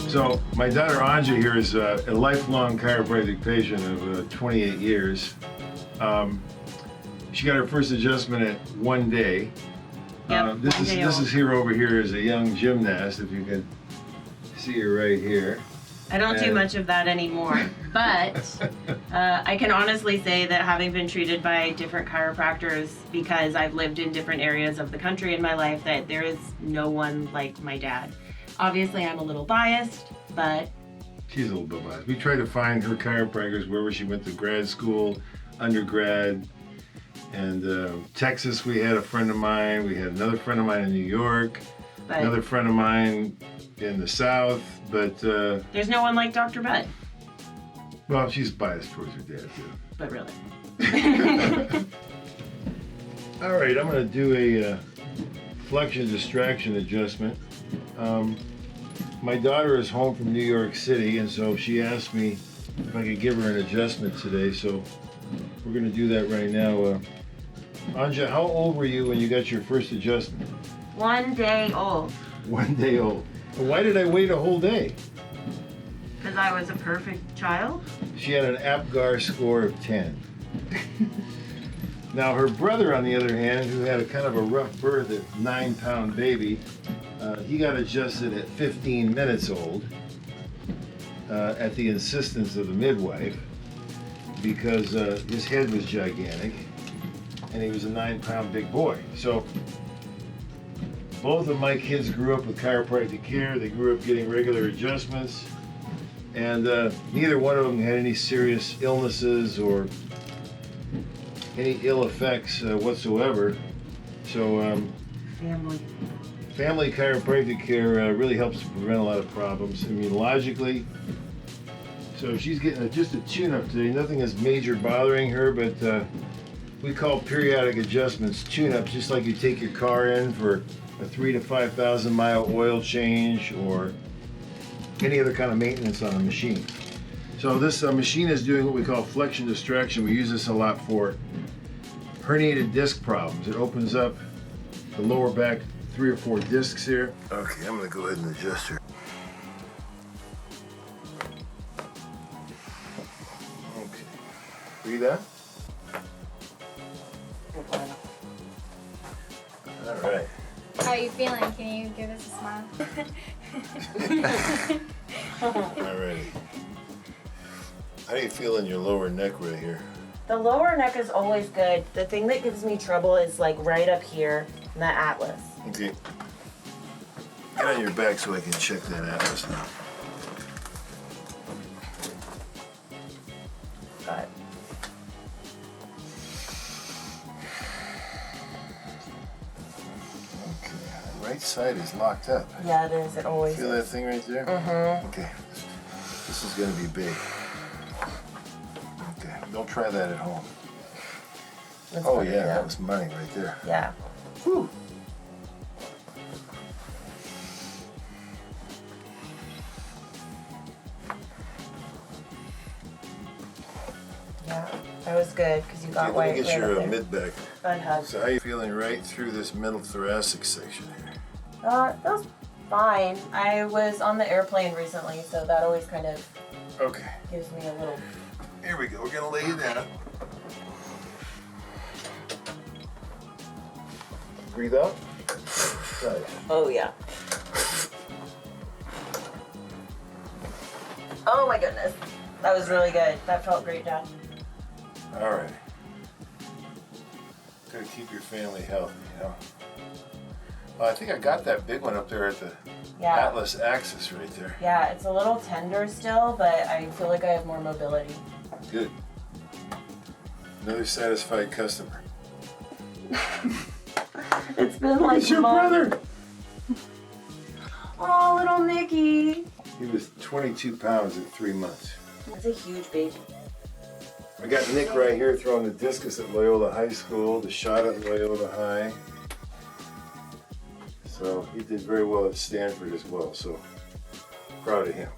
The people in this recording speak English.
So my daughter Anja here is a lifelong chiropractic patient of 28 years. She got her first adjustment at 1 day. Yep, This is here over here is a young gymnast, if you can see her right here. I don't do much of that anymore, but I can honestly say that having been treated by different chiropractors, because I've lived in different areas of the country in my life, that there is no one like my dad. Obviously, I'm a little biased, but... She's a little bit biased. We try to find her chiropractors wherever she went to grad school, undergrad, and Texas we had a friend of mine. We had another friend of mine in New York, another friend of mine in the South, but... there's no one like Dr. Butt. Well, she's biased towards her dad, too. But really. All right, I'm going to do a flexion distraction adjustment. My daughter is home from New York City, and so she asked me if I could give her an adjustment today, so we're going to do that right now. Anja, how old were you when you got your first adjustment? 1 day old. 1 day old. Why did I wait a whole day? Because I was a perfect child? She had an APGAR score of 10. Now her brother, on the other hand, who had a kind of a rough birth at 9-pound baby, he got adjusted at 15 minutes old at the insistence of the midwife because his head was gigantic and he was a 9-pound big boy. So both of my kids grew up with chiropractic care. They grew up getting regular adjustments, and neither one of them had any serious illnesses or any ill effects whatsoever. So family chiropractic care really helps to prevent a lot of problems immunologically. So she's getting just a tune-up today. Nothing is major bothering her, but we call periodic adjustments tune-ups, just like you take your car in for a 3,000 to 5,000 mile oil change or any other kind of maintenance on a machine. So this machine is doing what we call flexion distraction. We use this a lot for herniated disc problems. It opens up the lower back 3 or 4 discs here. Okay, I'm gonna go ahead and adjust her. Okay, breathe out. All right. How are you feeling? Can you give us a smile? Alrighty. How do you feel in your lower neck right here? The lower neck is always good. The thing that gives me trouble is like right up here in that atlas. Okay. Get on your back so I can check that atlas now. But Right side is locked up. yeah, it is. It always Feel that thing right there? Mm-hmm. Okay. This is going to be big. Okay. Don't try that at home. That's Oh, funny, yeah, that was money right there. Yeah. Whew. Yeah, that was good because you got Okay, white. let me get right your up there. mid back. Fun hug. So how are you feeling right through this middle thoracic section here? It feels fine. I was on the airplane recently, so that always kind of Okay. gives me a little. Here we go. We're going to lay you down. Breathe out. Nice. Oh yeah. Oh my goodness, that was really good. That felt great, Dad. All right. Gotta keep your family healthy, you know. Well, I think I got that big one up there at the Atlas axis right there. Yeah, it's a little tender still, but I feel like I have more mobility. Good. Another satisfied customer. It's been like It's your brother. Oh, little Nicky. He was 22 pounds at 3 months. That's a huge baby. I got Nick right here throwing the discus at Loyola High School, the shot at Loyola High. So he did very well at Stanford as well, so proud of him.